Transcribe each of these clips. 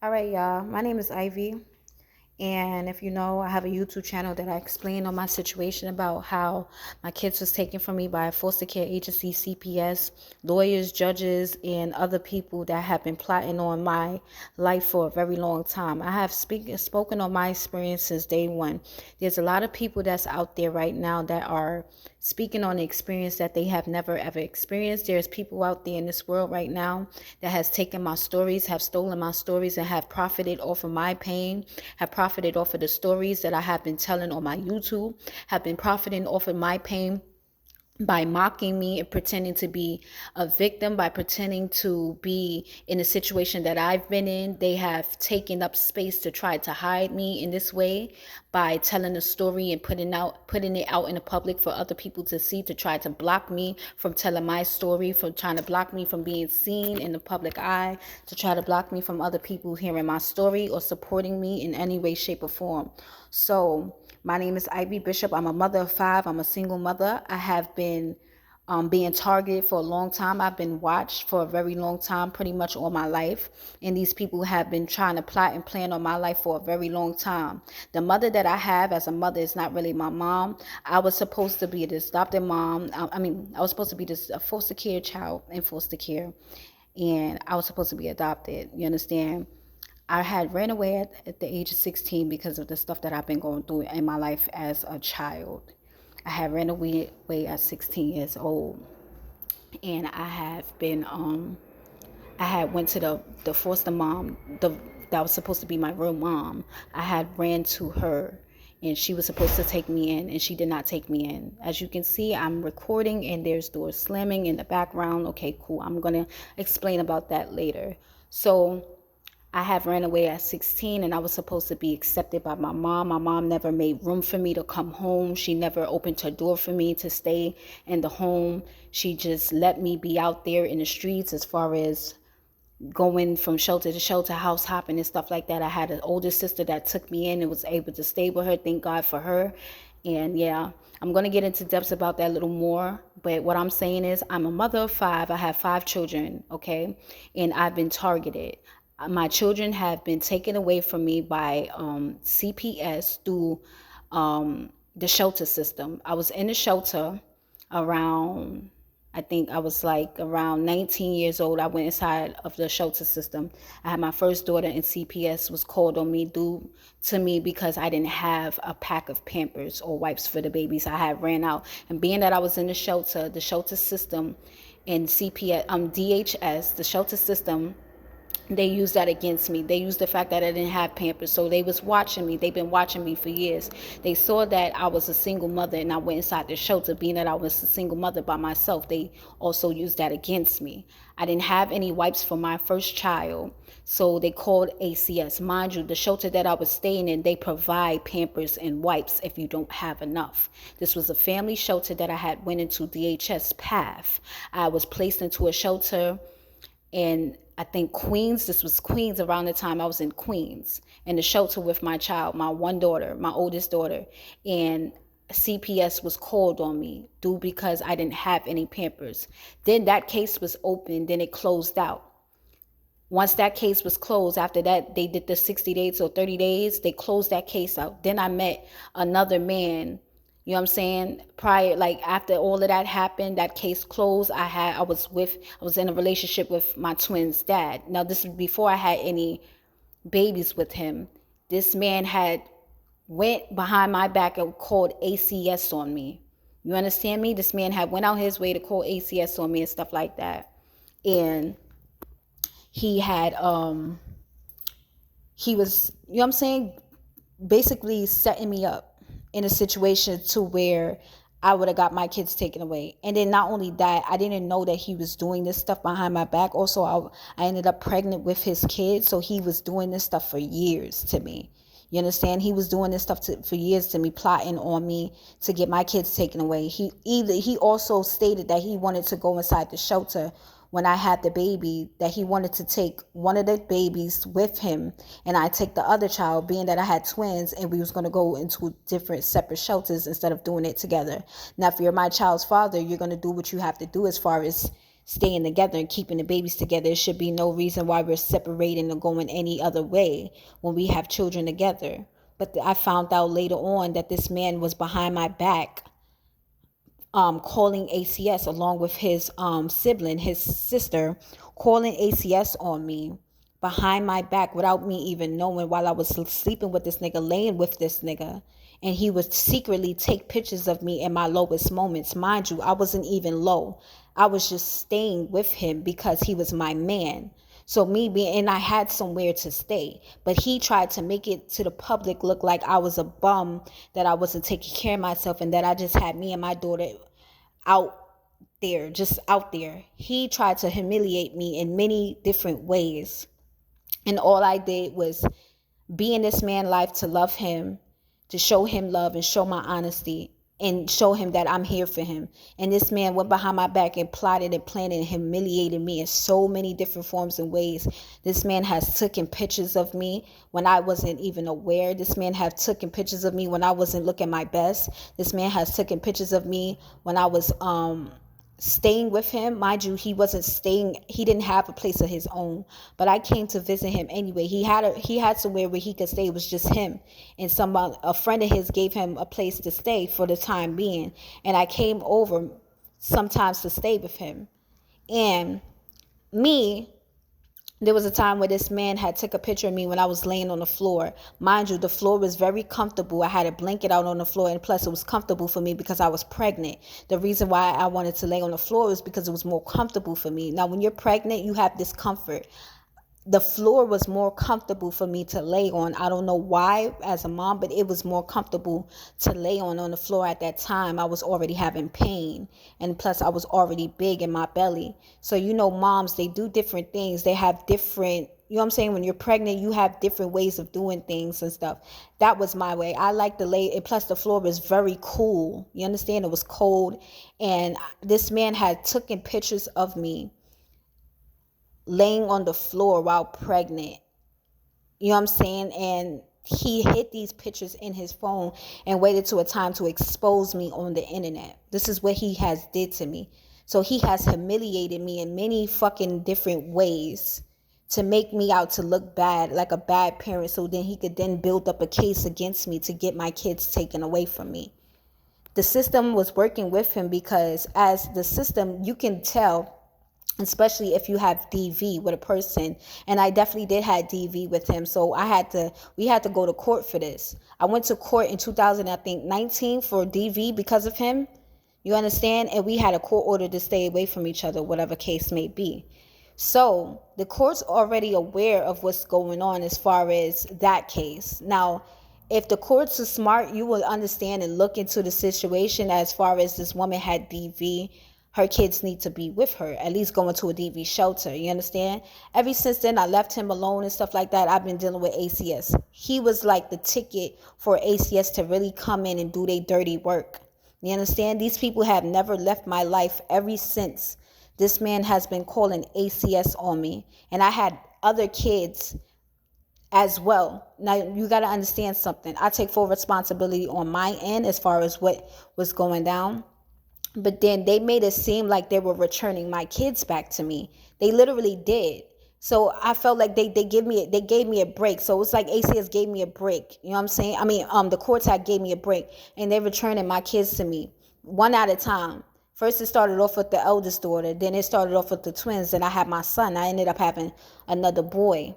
All right, y'all. My name is Ivy. And if you know, I have a YouTube channel that I explain on my situation about how my kids was taken from me by a foster care agency, CPS, lawyers, judges, and other people that have been plotting on my life for a very long time. I have spoken on my experience since day one. There's a lot of people that's out there right now that are speaking on the experience that they have never ever experienced. There's people out there in this world right now that has taken my stories, have stolen my stories, and have profited off of my pain, have profited off of the stories that I have been telling on my YouTube, have been profiting off of my pain by mocking me and pretending to be a victim, by pretending to be in a situation that I've been in. They have taken up space to try to hide me in this way by telling a story and putting it out in the public for other people to see, to try to block me from telling my story, from trying to block me from being seen in the public eye, to try to block me from other people hearing my story or supporting me in any way, shape, or form. So my name is Ivy Bishop. I'm a mother of five. I'm a single mother. I have been being targeted for a long time. I've been watched for a very long time, pretty much all my life. And these people have been trying to plot and plan on my life for a very long time. The mother that I have as a mother is not really my mom. I was supposed to be this adopted mom. I was supposed to be this a foster care child in foster care. And I was supposed to be adopted. You understand? I had ran away at the age of 16 because of the stuff that I've been going through in my life as a child. I had ran away at 16 years old, and I have been I had went to the foster mom, that was supposed to be my real mom. I had ran to her, and she was supposed to take me in, and she did not take me in. As you can see, I'm recording and there's doors slamming in the background. Okay, cool. I'm gonna explain about that later. So I have ran away at 16, and I was supposed to be accepted by my mom. My mom never made room for me to come home. She never opened her door for me to stay in the home. She just let me be out there in the streets as far as going from shelter to shelter, house hopping and stuff like that. I had an older sister that took me in and was able to stay with her. Thank God for her. And yeah, I'm going to get into depths about that a little more. But what I'm saying is, I'm a mother of five. I have five children, okay? And I've been targeted. My children have been taken away from me by CPS through the shelter system. I was in the shelter around, I think I was like around 19 years old. I went inside of the shelter system. I had my first daughter, and CPS was called on me due to me because I didn't have a pack of Pampers or wipes for the babies. I had ran out. And being that I was in the shelter system, and CPS, DHS, the shelter system, they used that against me. They used the fact that I didn't have Pampers. So they was watching me. They've been watching me for years. They saw that I was a single mother and I went inside the shelter. Being that I was a single mother by myself, they also used that against me. I didn't have any wipes for my first child. So they called ACS. Mind you, the shelter that I was staying in, they provide Pampers and wipes if you don't have enough. This was a family shelter that I had went into DHS PATH. I was placed into a shelter in, I think, Queens. This was Queens around the time I was in Queens, in the shelter with my child, my one daughter, my oldest daughter. And CPS was called on me due because I didn't have any Pampers. Then that case was opened, then it closed out. Once that case was closed, after that, they did the 60 days or 30 days, they closed that case out. Then I met another man, you know what I'm saying? Prior, like after all of that happened, that case closed, I was in a relationship with my twin's dad. Now, this is before I had any babies with him. This man had went behind my back and called ACS on me. You understand me? This man had went out his way to call ACS on me and stuff like that. And he had he was, you know what I'm saying, basically setting me up in a situation to where I would have got my kids taken away. And then not only that, I didn't know that he was doing this stuff behind my back. Also, I ended up pregnant with his kid. So he was doing this stuff for years to me. You understand? He was doing this stuff for years to me, plotting on me to get my kids taken away. He also stated that he wanted to go inside the shelter when I had the baby, that he wanted to take one of the babies with him and I take the other child, being that I had twins, and we was going to go into different separate shelters instead of doing it together. Now, if you're my child's father, you're going to do what you have to do as far as staying together and keeping the babies together. There should be no reason why we're separating or going any other way when we have children together. But I found out later on that this man was behind my back, calling ACS along with his sibling, his sister, calling ACS on me behind my back without me even knowing, while I was sleeping with this nigga, laying with this nigga. And he would secretly take pictures of me in my lowest moments. Mind you, I wasn't even low. I was just staying with him because he was my man. So and I had somewhere to stay, but he tried to make it to the public look like I was a bum, that I wasn't taking care of myself, and that I just had me and my daughter out there, just out there. He tried to humiliate me in many different ways. And all I did was be in this man's life to love him, to show him love and show my honesty and show him that I'm here for him. And this man went behind my back and plotted and planned and humiliated me in so many different forms and ways. This man has taken pictures of me when I wasn't even aware. This man has taken pictures of me when I wasn't looking my best. This man has taken pictures of me when I was staying with him. Mind you, he didn't have a place of his own, but I came to visit him anyway. He had somewhere where he could stay. It was just him, and a friend of his gave him a place to stay for the time being, and I came over sometimes to stay with him. And there was a time where this man had took a picture of me when I was laying on the floor. Mind you, the floor was very comfortable. I had a blanket out on the floor, and plus it was comfortable for me because I was pregnant. The reason why I wanted to lay on the floor was because it was more comfortable for me. Now, when you're pregnant, you have discomfort. The floor was more comfortable for me to lay on. I don't know why as a mom, but it was more comfortable to lay on the floor at that time. I was already having pain, and plus I was already big in my belly. So, moms, they do different things. They have different, what I'm saying? When you're pregnant, you have different ways of doing things and stuff. That was my way. I like to lay, and plus the floor was very cool. You understand? It was cold. And this man had taken pictures of me laying on the floor while pregnant. You know what I'm saying? And he hid these pictures in his phone and waited to a time to expose me on the internet. This is what he has did to me. So he has humiliated me in many fucking different ways to make me out to look bad, like a bad parent, so then he could then build up a case against me to get my kids taken away from me. The system was working with him because as the system, you can tell, especially if you have DV with a person, and I definitely did have DV with him. So we had to go to court for this. I went to court in 2019 for DV because of him. You understand? And we had a court order to stay away from each other, whatever case may be. So the court's already aware of what's going on as far as that case. Now, if the courts are smart, you will understand and look into the situation as far as this woman had DV. Her kids need to be with her, at least going to a DV shelter. You understand? Ever since then, I left him alone and stuff like that. I've been dealing with ACS. He was like the ticket for ACS to really come in and do their dirty work. You understand? These people have never left my life ever since. This man has been calling ACS on me. And I had other kids as well. Now, you got to understand something. I take full responsibility on my end as far as what was going down. But then they made it seem like they were returning my kids back to me. They literally did. So I felt like they gave me a break. So it's like ACS gave me a break. You know what I'm saying? I mean, the courts had gave me a break, and they're returning my kids to me one at a time. First, it started off with the eldest daughter. Then it started off with the twins. Then I had my son. I ended up having another boy.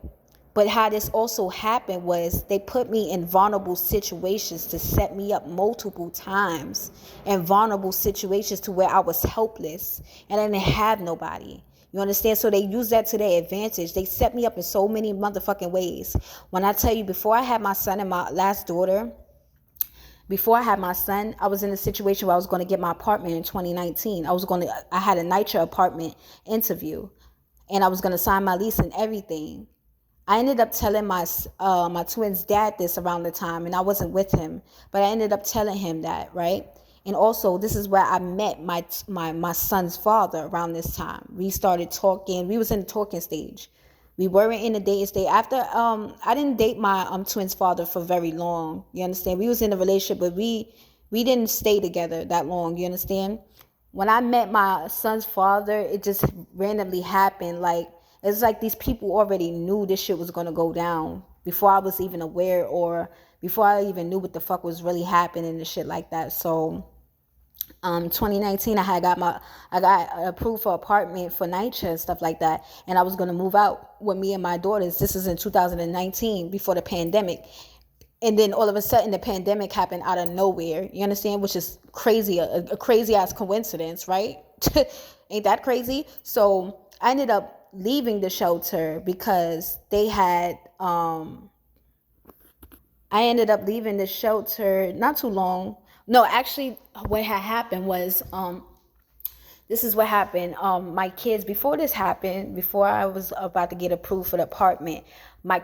But how this also happened was they put me in vulnerable situations to set me up multiple times, in vulnerable situations to where I was helpless and I didn't have nobody. You understand? So they use that to their advantage. They set me up in so many motherfucking ways. When I tell you, before I had my son and my last daughter, before I had my son, I was in a situation where I was going to get my apartment in 2019. I had a NYCHA apartment interview, and I was going to sign my lease and everything. I ended up telling my twin's dad this around the time, and I wasn't with him, but I ended up telling him that, right? And also, this is where I met my son's father around this time. We started talking. We was in the talking stage. We weren't in the dating stage. After I didn't date my twin's father for very long. You understand? We was in a relationship, but we didn't stay together that long. You understand? when I met my son's father, it just randomly happened. Like, it's like these people already knew this shit was gonna go down before I was even aware, or before I even knew what the fuck was really happening and shit like that. So 2019, I got approved for apartment for NYCHA and stuff like that, and I was gonna move out with me and my daughters. This is in 2019, before the pandemic. And then all of a sudden the pandemic happened out of nowhere. You understand? Which is crazy, a crazy ass coincidence, right? Ain't that crazy? So I ended up leaving the shelter because they had I ended up leaving the shelter not too long. No, actually what had happened was this is what happened. My kids, before this happened, before I was about to get approved for the apartment, my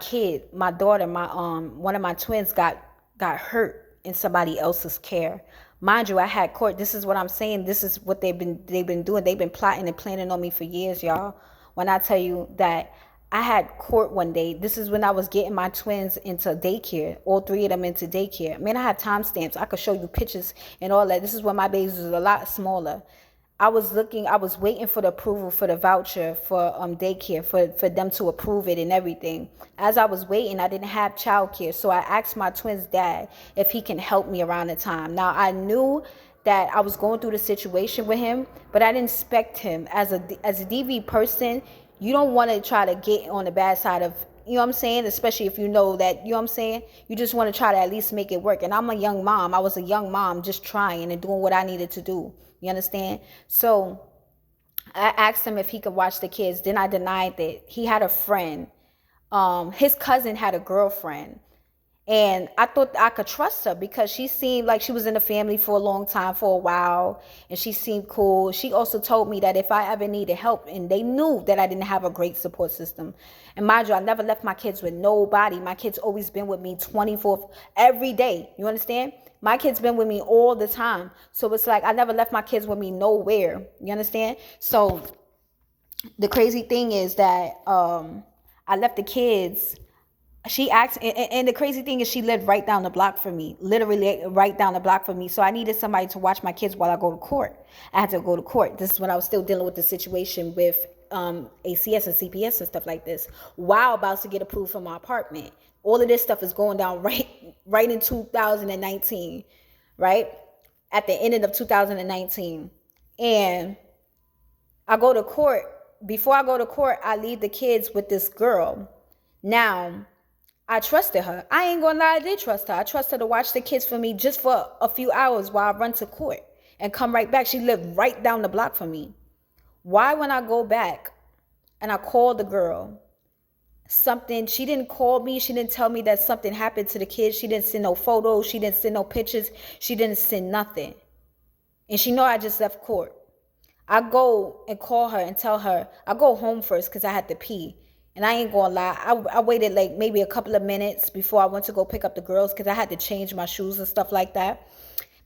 daughter, my one of my twins got hurt in somebody else's care. Mind you, I had court. This is what I'm saying. This is what they've been doing. They've been plotting and planning on me for years, y'all. When I tell you that I had court one day. This is when I was getting my twins into daycare, all three of them into daycare. Man, I had timestamps. I could show you pictures and all that. This is when my babies was a lot smaller. I was waiting for the approval for the voucher for daycare, for them to approve it and everything. As I was waiting, I didn't have childcare, so I asked my twins' dad if he can help me around the time. Now, I knew that I was going through the situation with him, but I didn't expect him as a DV person. You don't want to try to get on the bad side of, you know what I'm saying? Especially if you know that, you know what I'm saying? You just want to try to at least make it work. And I'm a young mom. I was a young mom just trying and doing what I needed to do. You understand? So I asked him if he could watch the kids. Then I denied that. He had a friend. His cousin had a girlfriend. And I thought I could trust her because she seemed like she was in the family for a long time, for a while, and she seemed cool. She also told me that if I ever needed help, and they knew that I didn't have a great support system. And mind you, I never left my kids with nobody. My kids always been with me 24 every day. You understand? My kids been with me all the time. So it's like I never left my kids with me nowhere. You understand? So the crazy thing is that I left the kids. She asked, and the crazy thing is she lived right down the block from me, literally right down the block from me. So I needed somebody to watch my kids while I go to court. I had to go to court. This is when I was still dealing with the situation with ACS and CPS and stuff like this, while about to get approved for my apartment. All of this stuff is going down right in 2019, right? At the end of 2019. And I go to court. Before I go to court, I leave the kids with this girl. Now, I trusted her. I ain't gonna lie, I did trust her. I trust her to watch the kids for me just for a few hours while I run to court and come right back. She lived right down the block from me. Why, when I go back and I call the girl, she didn't call me. She didn't tell me that something happened to the kids. She didn't send no photos. She didn't send no pictures. She didn't send nothing. And she know I just left court. I go and call her and tell her, I go home first because I had to pee. And I ain't gonna lie, I waited like maybe a couple of minutes before I went to go pick up the girls because I had to change my shoes and stuff like that.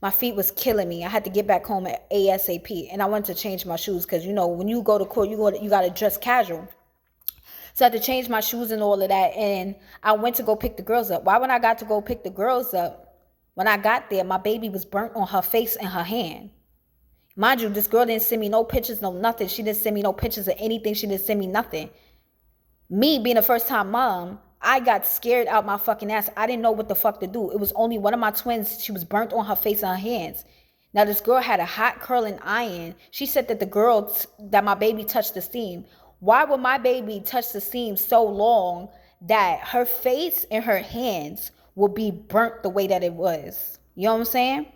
My feet was killing me. I had to get back home at ASAP. And I wanted to change my shoes because, you know, when you go to court, you got to dress casual. So I had to change my shoes and all of that. And I went to go pick the girls up. Why, when I got to go pick the girls up, when I got there, my baby was burnt on her face and her hand. Mind you, this girl didn't send me no pictures, no nothing. She didn't send me no pictures of anything. She didn't send me nothing. Me being a first-time mom, I got scared out my fucking ass. I didn't know what the fuck to do. It was only one of my twins. She was burnt on her face and her hands. Now, this girl had a hot curling iron. She said that that my baby touched the steam. Why would my baby touch the steam so long that her face and her hands would be burnt the way that it was? You know what I'm saying?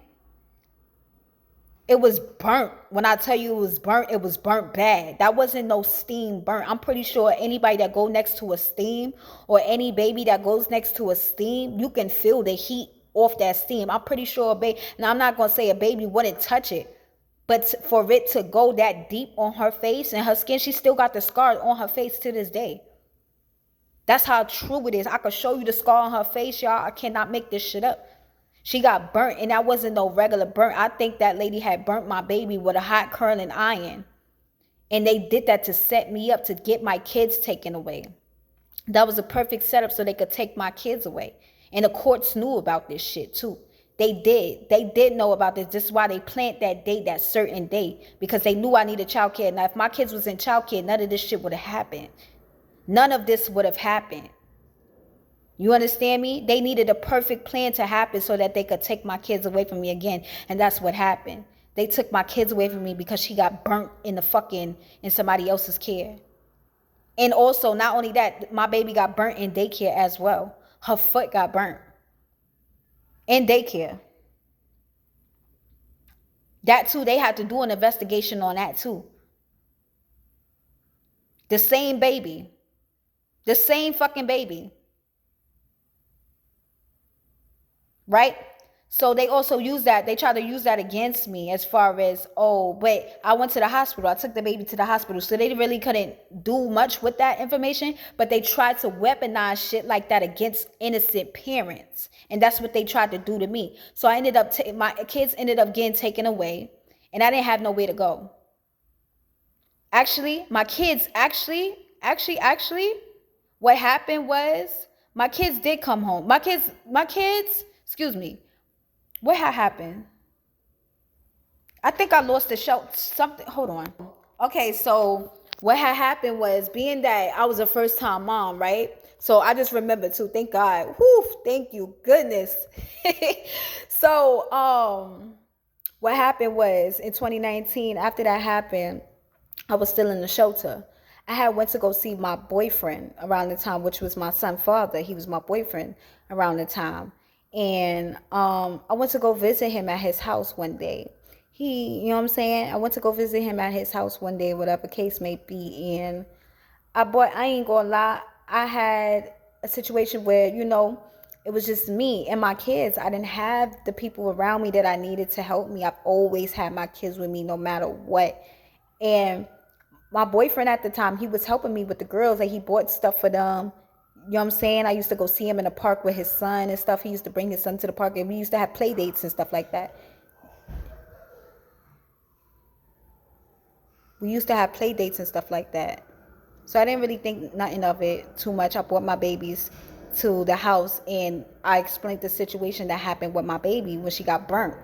It was burnt. When I tell you it was burnt bad. That wasn't no steam burnt. I'm pretty sure anybody that go next to a steam or any baby that goes next to a steam, you can feel the heat off that steam. I'm pretty sure now I'm not going to say a baby wouldn't touch it, but for it to go that deep on her face and her skin, she still got the scar on her face to this day. That's how true it is. I could show you the scar on her face, y'all. I cannot make this shit up. She got burnt, and that wasn't no regular burnt. I think that lady had burnt my baby with a hot curling iron. And they did that to set me up to get my kids taken away. That was a perfect setup so they could take my kids away. And the courts knew about this shit too. They did know about this. This is why they planned that date, that certain day, because they knew I needed childcare. Now, if my kids was in childcare, none of this shit would have happened. None of this would have happened. You understand me? They needed a perfect plan to happen so that they could take my kids away from me again. And that's what happened. They took my kids away from me because she got burnt in somebody else's care. And also, not only that, my baby got burnt in daycare as well. Her foot got burnt in daycare. That too, they had to do an investigation on that too. The same baby. The same fucking baby. Right? So they also use that. They try to use that against me as far as, oh, but I went to the hospital. I took the baby to the hospital. So they really couldn't do much with that information. But they tried to weaponize shit like that against innocent parents. And that's what they tried to do to me. So I ended up, my kids ended up getting taken away. And I didn't have nowhere to go. Actually, my kids, what happened was my kids did come home. My kids, excuse me. What had happened? I think I lost the show. Something. Hold on. Okay, so what had happened was, being that I was a first-time mom, right? So I just remember too. Thank God. Whew, thank you, goodness. So what happened was, in 2019, after that happened, I was still in the shelter. I had went to go see my boyfriend around the time, which was my son's father. He was my boyfriend around the time. And I went to go visit him at his house one day. You know what I'm saying? I went to go visit him at his house one day, whatever case may be. And I ain't gonna lie, I had a situation where, it was just me and my kids. I didn't have the people around me that I needed to help me. I've always had my kids with me no matter what. And my boyfriend at the time, he was helping me with the girls. Like, he bought stuff for them. You know what I'm saying? I used to go see him in the park with his son and stuff. He used to bring his son to the park, and we used to have play dates and stuff like that. So I didn't really think nothing of it too much. I brought my babies to the house, and I explained the situation that happened with my baby when she got burnt.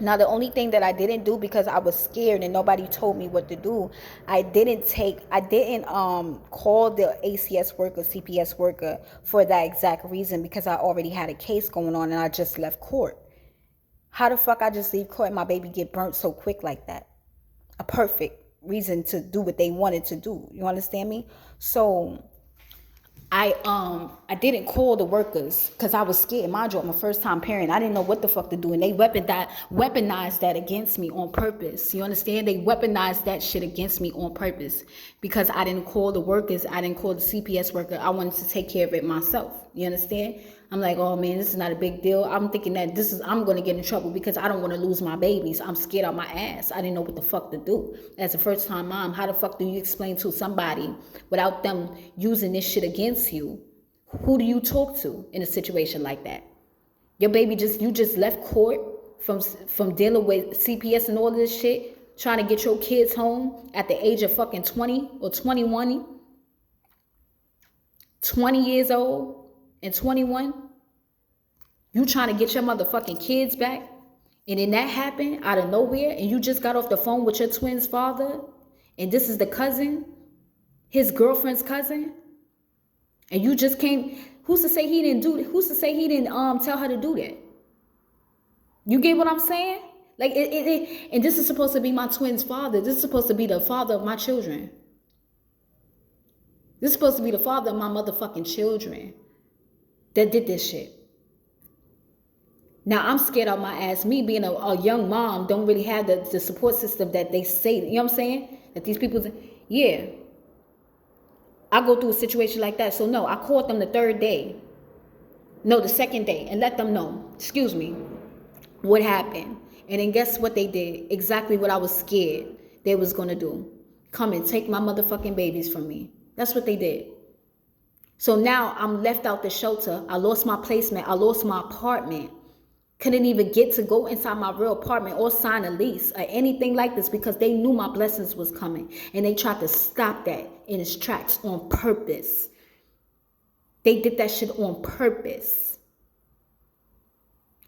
Now, the only thing that I didn't do, because I was scared and nobody told me what to do, I didn't call the ACS worker, CPS worker, for that exact reason, because I already had a case going on and I just left court. How the fuck I just leave court and my baby get burnt so quick like that? A perfect reason to do what they wanted to do. You understand me? So I didn't call the workers because I was scared. Mind you, I'm a first-time parent. I didn't know what the fuck to do. And they weaponized that against me on purpose. You understand? They weaponized that shit against me on purpose because I didn't call the workers. I didn't call the CPS worker. I wanted to take care of it myself. You understand? I'm like, oh man, this is not a big deal. I'm thinking that I'm going to get in trouble because I don't want to lose my babies. I'm scared out my ass. I didn't know what the fuck to do. As a first time mom, how the fuck do you explain to somebody without them using this shit against you? Who do you talk to in a situation like that? Your baby you just left court from dealing with CPS and all this shit, trying to get your kids home at the age of fucking 20 or 21, 20 years old. And 21, you trying to get your motherfucking kids back, and then that happened out of nowhere, and you just got off the phone with your twin's father, and this is the cousin, his girlfriend's cousin, and you just came. Who's to say he didn't do that? Who's to say he didn't tell her to do that? You get what I'm saying? Like and this is supposed to be my twin's father. This is supposed to be the father of my children. This is supposed to be the father of my motherfucking children that did this shit. Now I'm scared out my ass. Me being a young mom, don't really have the support system that they say. You know what I'm saying? That these people, yeah. I go through a situation like that. So no, I called them the second day, and let them know, excuse me, what happened. And then guess what they did? Exactly what I was scared they was gonna do. Come and take my motherfucking babies from me. That's what they did. So now I'm left out the shelter. I lost my placement. I lost my apartment. Couldn't even get to go inside my real apartment or sign a lease or anything like this because they knew my blessings was coming. And they tried to stop that in its tracks on purpose. They did that shit on purpose.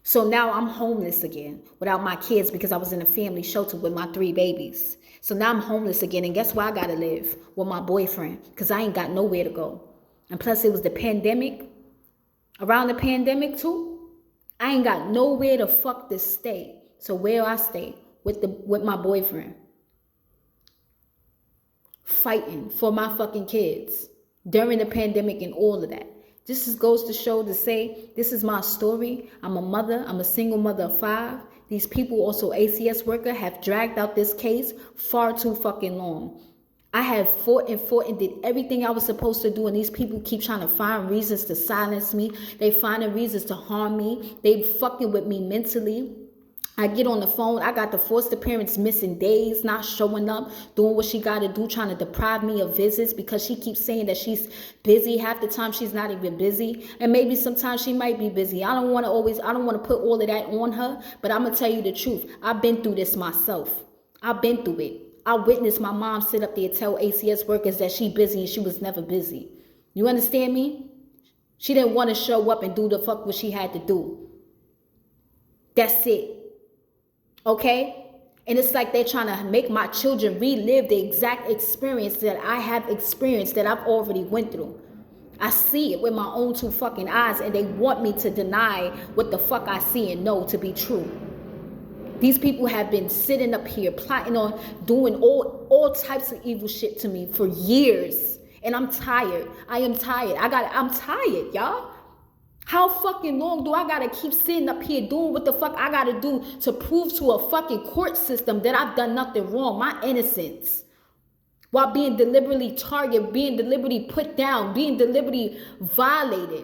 So now I'm homeless again without my kids because I was in a family shelter with my 3 babies. So now I'm homeless again. And guess where I got to live? With my boyfriend, because I ain't got nowhere to go. And plus it was the pandemic. Around the pandemic too, I ain't got nowhere to fuck to stay. So where I stay? With my boyfriend. Fighting for my fucking kids during the pandemic and all of that. This goes to show to say, this is my story. I'm a mother. I'm a single mother of 5. These people, also ACS worker, have dragged out this case far too fucking long. I have fought and did everything I was supposed to do, and these people keep trying to find reasons to silence me. They finding reasons to harm me. They fucking with me mentally. I get on the phone. I got the foster parents missing days, not showing up, doing what she got to do, trying to deprive me of visits because she keeps saying that she's busy. Half the time she's not even busy. And maybe sometimes she might be busy. I don't want to put all of that on her, but I'm going to tell you the truth. I've been through this myself. I've been through it. I witnessed my mom sit up there and tell ACS workers that she busy and she was never busy. You understand me? She didn't want to show up and do the fuck what she had to do. That's it. Okay? And it's like they're trying to make my children relive the exact experience that I have experienced, that I've already went through. I see it with my own 2 fucking eyes, and they want me to deny what the fuck I see and know to be true. These people have been sitting up here plotting on doing all types of evil shit to me for years. And I'm tired. I am tired. I'm tired, y'all. How fucking long do I gotta keep sitting up here doing what the fuck I gotta do to prove to a fucking court system that I've done nothing wrong, my innocence, while being deliberately targeted, being deliberately put down, being deliberately violated?